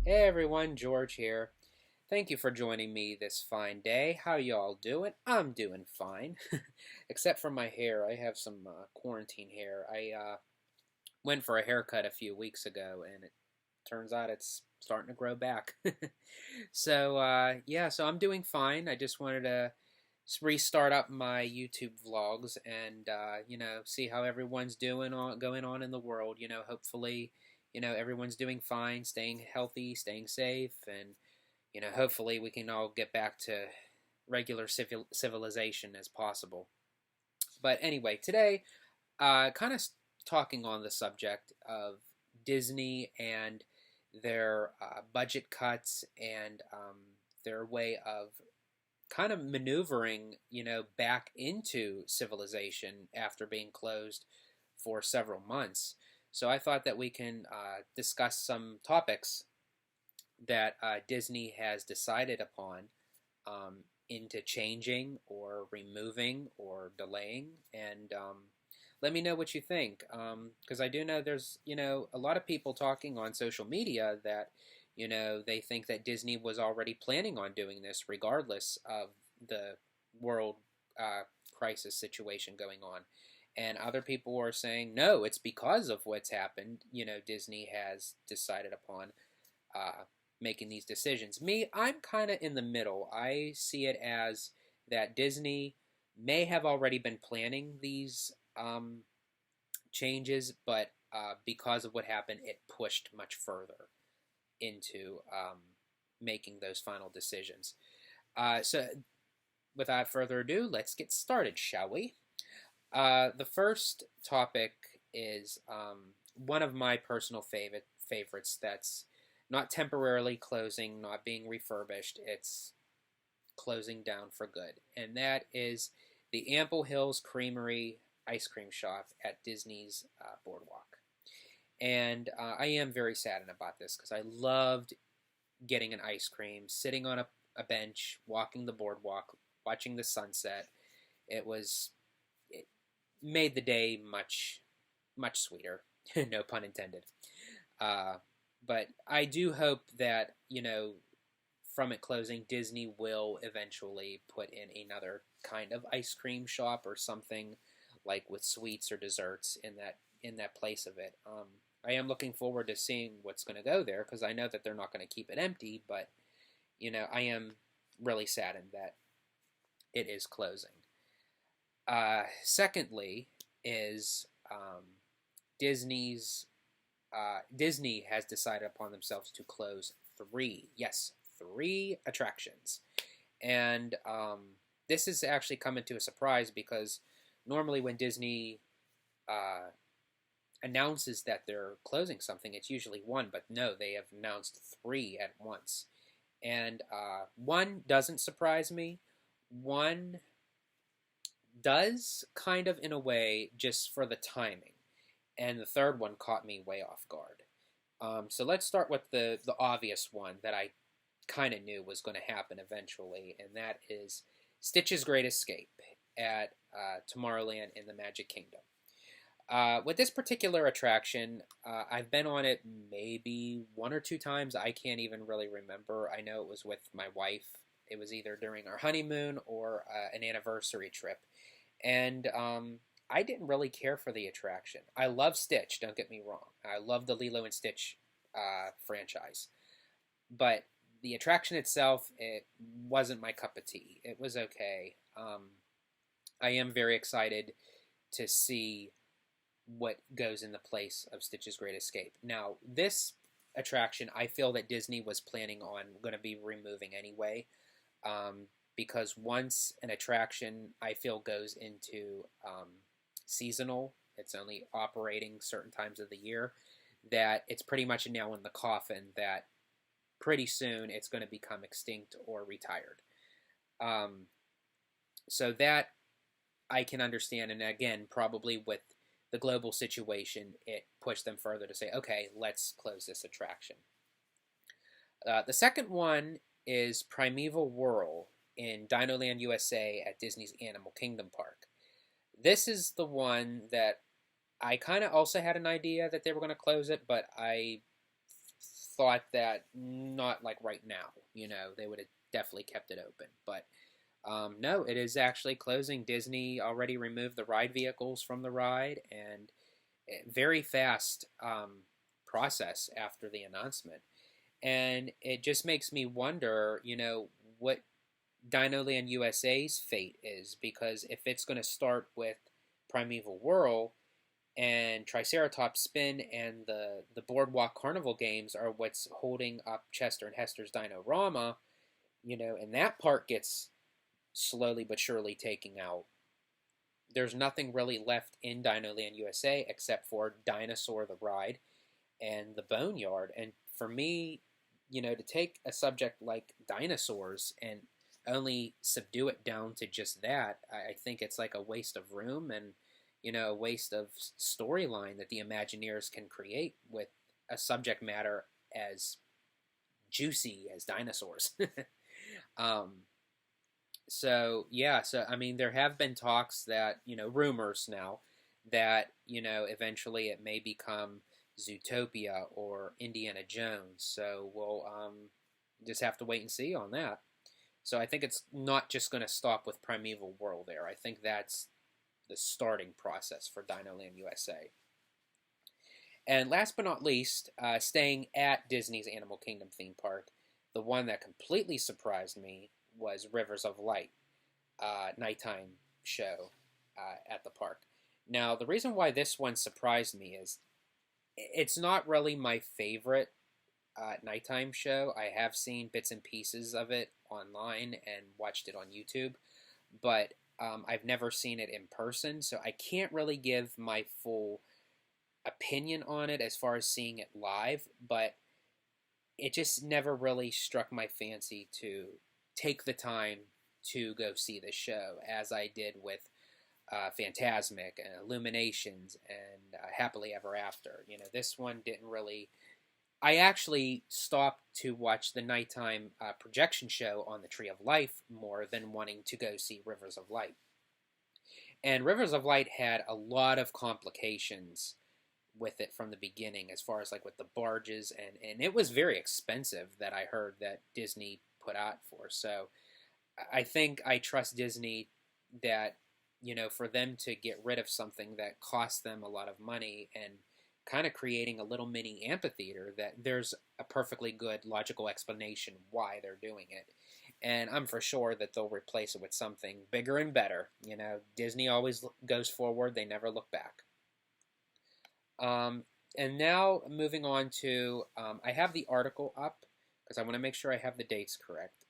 Hey everyone, George here. Thank you for joining me this fine day. How y'all doing? I'm doing fine. Except for my hair. I have some quarantine hair. I went for a haircut a few weeks ago and it turns out it's starting to grow back. So I'm doing fine. I just wanted to restart up my YouTube vlogs and see how everyone's going on in the world. Hopefully, everyone's doing fine, staying healthy, staying safe, and hopefully we can all get back to regular civilization as possible. But anyway, today, kind of talking on the subject of Disney and their budget cuts and their way of kind of maneuvering, back into civilization after being closed for several months. So I thought that we can discuss some topics that Disney has decided upon into changing or removing or delaying. And let me know what you think, because I do know there's a lot of people talking on social media that they think that Disney was already planning on doing this regardless of the world crisis situation going on. And other people are saying, no, it's because of what's happened. Disney has decided upon making these decisions. Me, I'm kind of in the middle. I see it as that Disney may have already been planning these changes, but because of what happened, it pushed much further into making those final decisions. So, without further ado, let's get started, shall we? The first topic is one of my personal favorites that's not temporarily closing, not being refurbished, it's closing down for good. And that is the Ample Hills Creamery ice cream shop at Disney's Boardwalk. And I am very saddened about this because I loved getting an ice cream, sitting on a bench, walking the boardwalk, watching the sunset. It made the day much, much sweeter. No pun intended. But I do hope that, from it closing, Disney will eventually put in another kind of ice cream shop or something like with sweets or desserts in that place of it. I am looking forward to seeing what's going to go there because I know that they're not going to keep it empty, but I am really saddened that it is closing. Secondly, is Disney's Disney has decided upon themselves to close three attractions. And this is actually coming to a surprise because normally when Disney announces that they're closing something, it's usually one, but no, they have announced three at once. And one doesn't surprise me. One does, kind of in a way, just for the timing. And the third one caught me way off guard. So let's start with the obvious one that I kind of knew was going to happen eventually, and that is Stitch's Great Escape at Tomorrowland in the Magic Kingdom. With this particular attraction, I've been on it maybe one or two times. I can't even really remember. I know it was with my wife. It was either during our honeymoon or an anniversary trip. And I didn't really care for the attraction. I love Stitch, don't get me wrong. I love the Lilo and Stitch franchise. But the attraction itself, it wasn't my cup of tea. It was okay. I am very excited to see what goes in the place of Stitch's Great Escape. Now, this attraction, I feel that Disney was planning on going to be removing anyway, because once an attraction, I feel, goes into seasonal, it's only operating certain times of the year, that it's pretty much a nail in the coffin that pretty soon it's going to become extinct or retired. So that I can understand, and again, probably with the global situation, it pushed them further to say, okay, let's close this attraction. The second one is Primeval Whirl in Dinoland USA at Disney's Animal Kingdom Park. This is the one that I kind of also had an idea that they were going to close it, but I thought that not like right now, they would have definitely kept it open. But no, it is actually closing. Disney already removed the ride vehicles from the ride, and very fast process after the announcement. And it just makes me wonder, what Dinoland USA's fate is, because if it's going to start with Primeval Whirl and Triceratops Spin and the Boardwalk Carnival games are what's holding up Chester and Hester's Dinorama, and that part gets slowly but surely taken out, there's nothing really left in Dinoland USA except for Dinosaur the Ride and the Boneyard. And for me, to take a subject like dinosaurs and only subdue it down to just that, I think it's like a waste of room and, a waste of storyline that the Imagineers can create with a subject matter as juicy as dinosaurs. um, so yeah, I mean, there have been talks that, rumors now that, eventually it may become Zootopia or Indiana Jones. So we'll just have to wait and see on that. So I think it's not just going to stop with Primeval World there. I think that's the starting process for Dinoland USA. And last but not least, staying at Disney's Animal Kingdom theme park, the one that completely surprised me was Rivers of Light, nighttime show at the park. Now, the reason why this one surprised me is it's not really my favorite nighttime show. I have seen bits and pieces of it online and watched it on YouTube, but I've never seen it in person, so I can't really give my full opinion on it as far as seeing it live, but it just never really struck my fancy to take the time to go see the show as I did with Fantasmic and Illuminations and Happily Ever After. This one didn't really. I actually stopped to watch the nighttime projection show on the Tree of Life more than wanting to go see Rivers of Light. And Rivers of Light had a lot of complications with it from the beginning, as far as like with the barges, and it was very expensive, that I heard that Disney put out for. So I think I trust Disney that, for them to get rid of something that cost them a lot of money and kind of creating a little mini amphitheater, that there's a perfectly good logical explanation why they're doing it. And I'm for sure that they'll replace it with something bigger and better. Disney always goes forward, they never look back. And now moving on to, I have the article up because I want to make sure I have the dates correct.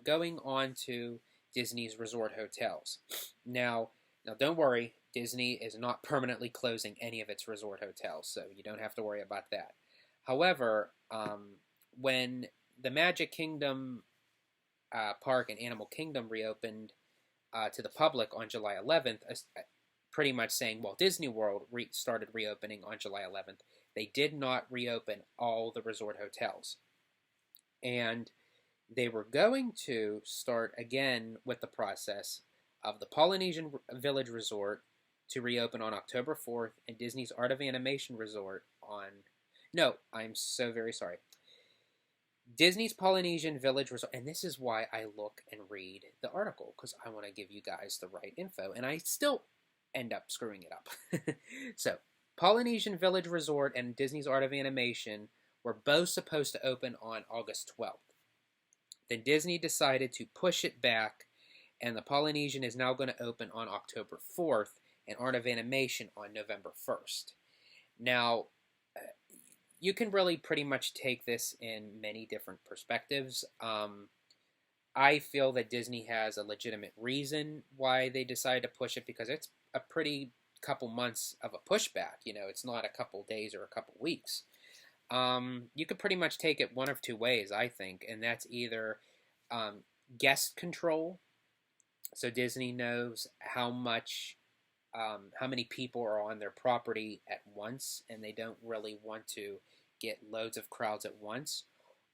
Going on to Disney's resort hotels. Now don't worry, Disney is not permanently closing any of its resort hotels, so you don't have to worry about that. However, when the Magic Kingdom Park and Animal Kingdom reopened to the public on July 11th, pretty much saying Walt Disney World started reopening on July 11th, they did not reopen all the resort hotels. And they were going to start again with the process of the Polynesian Village Resort to reopen on October 4th and Disney's Art of Animation Resort on... No, I'm so very sorry. Disney's Polynesian Village Resort, and this is why I look and read the article, because I want to give you guys the right info, and I still end up screwing it up. So, Polynesian Village Resort and Disney's Art of Animation were both supposed to open on August 12th. Then Disney decided to push it back, and the Polynesian is now going to open on October 4th, and Art of Animation on November 1st. Now, you can really pretty much take this in many different perspectives. I feel that Disney has a legitimate reason why they decided to push it, because it's a pretty couple months of a pushback. It's not a couple days or a couple weeks. You could pretty much take it one of two ways, I think, and that's either guest control. So Disney knows how many people are on their property at once, and they don't really want to get loads of crowds at once.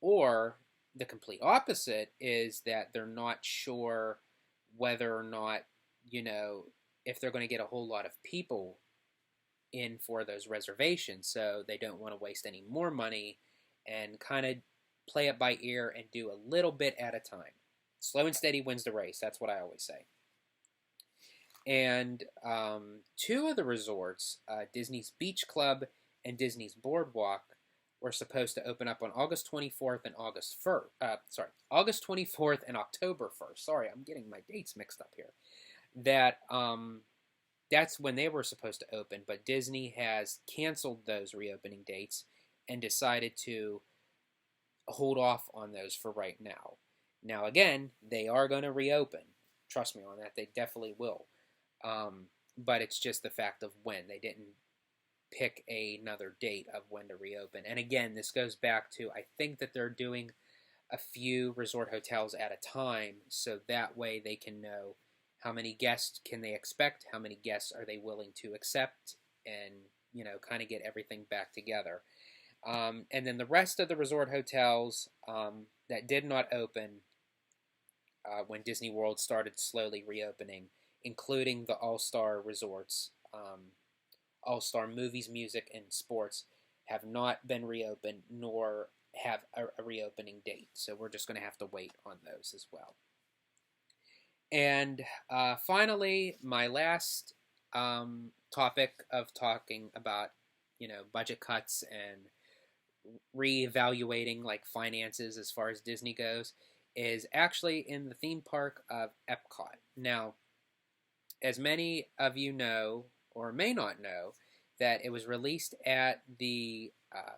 Or the complete opposite is that they're not sure whether or not, if they're going to get a whole lot of people in for those reservations, so they don't want to waste any more money and kind of play it by ear and do a little bit at a time. Slow and steady wins the race. That's what I always say. And two of the resorts, Disney's Beach Club and Disney's Boardwalk, were supposed to open up on August 24th and August 1st. August 24th and October 1st. Sorry, I'm getting my dates mixed up here. That's when they were supposed to open, but Disney has canceled those reopening dates and decided to hold off on those for right now. Now, again, they are going to reopen. Trust me on that. They definitely will. But it's just the fact of when. They didn't pick another date of when to reopen. And again, this goes back to, I think that they're doing a few resort hotels at a time, so that way they can know how many guests can they expect, how many guests are they willing to accept, and, kind of get everything back together. And then the rest of the resort hotels that did not open when Disney World started slowly reopening, including the All-Star resorts, All-Star Movies, Music, and Sports, have not been reopened nor have a reopening date. So we're just going to have to wait on those as well. And finally, my last topic of talking about, budget cuts and reevaluating like finances as far as Disney goes is actually in the theme park of Epcot. Now, as many of you know or may not know, that it was released at the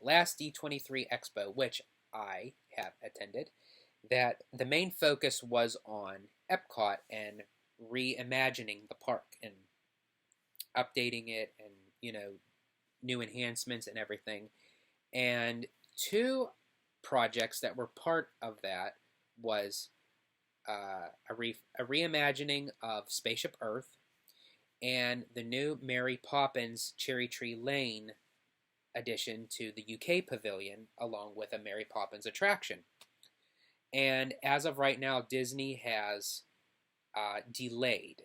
last D23 Expo, which I have attended, that the main focus was on Epcot and reimagining the park and updating it and, new enhancements and everything. And two projects that were part of that was a reimagining of Spaceship Earth and the new Mary Poppins Cherry Tree Lane addition to the UK Pavilion, along with a Mary Poppins attraction. And as of right now, Disney has delayed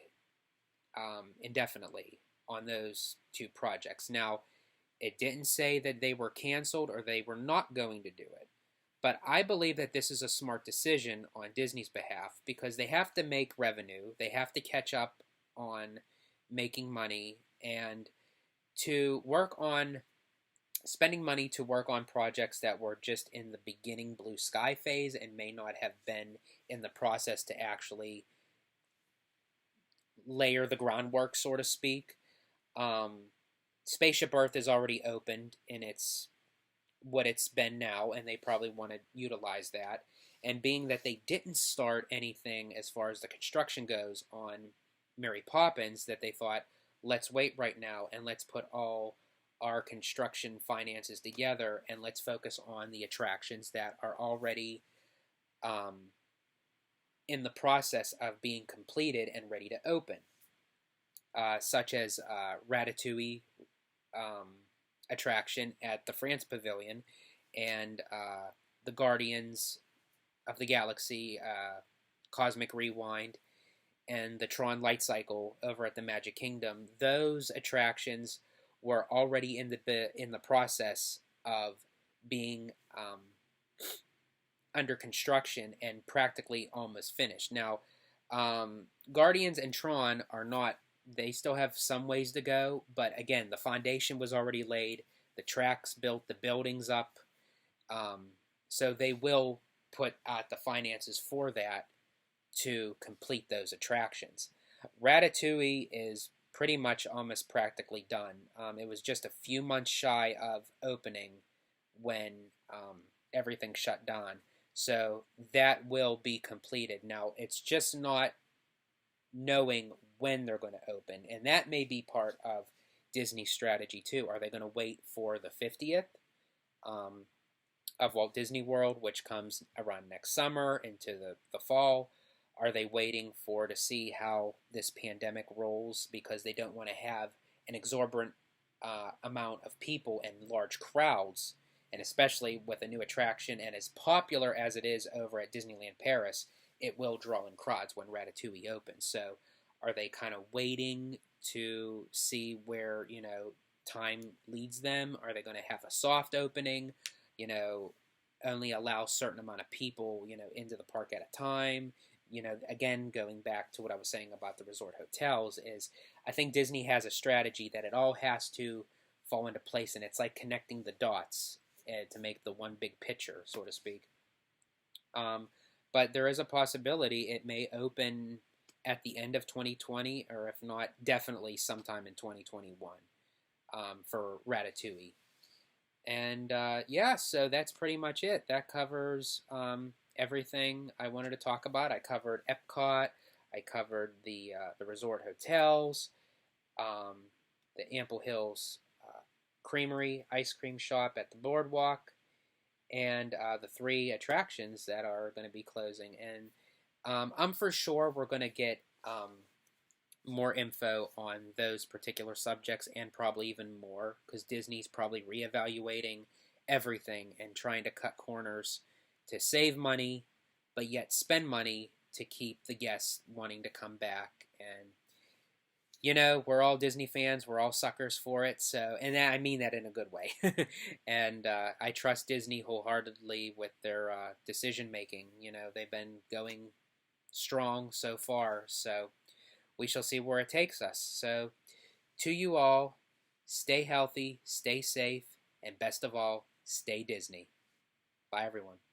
indefinitely on those two projects. Now, it didn't say that they were canceled or they were not going to do it. But I believe that this is a smart decision on Disney's behalf because they have to make revenue. They have to catch up on making money and to work on spending money to work on projects that were just in the beginning blue sky phase and may not have been in the process to actually layer the groundwork, so to speak. Spaceship Earth is already opened in what it's been now, and they probably want to utilize that. And being that they didn't start anything as far as the construction goes on Mary Poppins, that they thought, let's wait right now and let's put all our construction finances together and let's focus on the attractions that are already in the process of being completed and ready to open, such as Ratatouille attraction at the France Pavilion and the Guardians of the Galaxy Cosmic Rewind and the Tron Light Cycle over at the Magic Kingdom. Those attractions were already in the process of being under construction and practically almost finished. Now, Guardians and Tron are not. They still have some ways to go, but again, the foundation was already laid, the tracks built, the buildings up, so they will put out the finances for that to complete those attractions. Ratatouille is pretty much almost practically done. It was just a few months shy of opening when everything shut down, so that will be completed. Now, it's just not knowing when they're going to open, and that may be part of Disney's strategy too. Are they going to wait for the 50th of Walt Disney World, which comes around next summer into the fall? Are they waiting to see how this pandemic rolls because they don't want to have an exorbitant amount of people and large crowds, and especially with a new attraction and as popular as it is over at Disneyland Paris, it will draw in crowds when Ratatouille opens. So are they kind of waiting to see where, time leads them? Are they going to have a soft opening? only allow a certain amount of people, into the park at a time. Again, going back to what I was saying about the resort hotels, is I think Disney has a strategy that it all has to fall into place, and it's like connecting the dots to make the one big picture, so to speak. Um, but there is a possibility it may open at the end of 2020, or if not, definitely sometime in 2021 for Ratatouille. And yeah, so that's pretty much it. That covers everything I wanted to talk about. I covered Epcot. I covered the resort hotels, um, the Ample Hills Creamery ice cream shop at the boardwalk, and the three attractions that are going to be closing. And I'm for sure we're going to get more info on those particular subjects, and probably even more, because Disney's probably reevaluating everything and trying to cut corners to save money, but yet spend money to keep the guests wanting to come back. And we're all Disney fans. We're all suckers for it. So, and I mean that in a good way. And I trust Disney wholeheartedly with their decision making. They've been going strong so far. So we shall see where it takes us. So, to you all, stay healthy, stay safe, and best of all, stay Disney. Bye, everyone.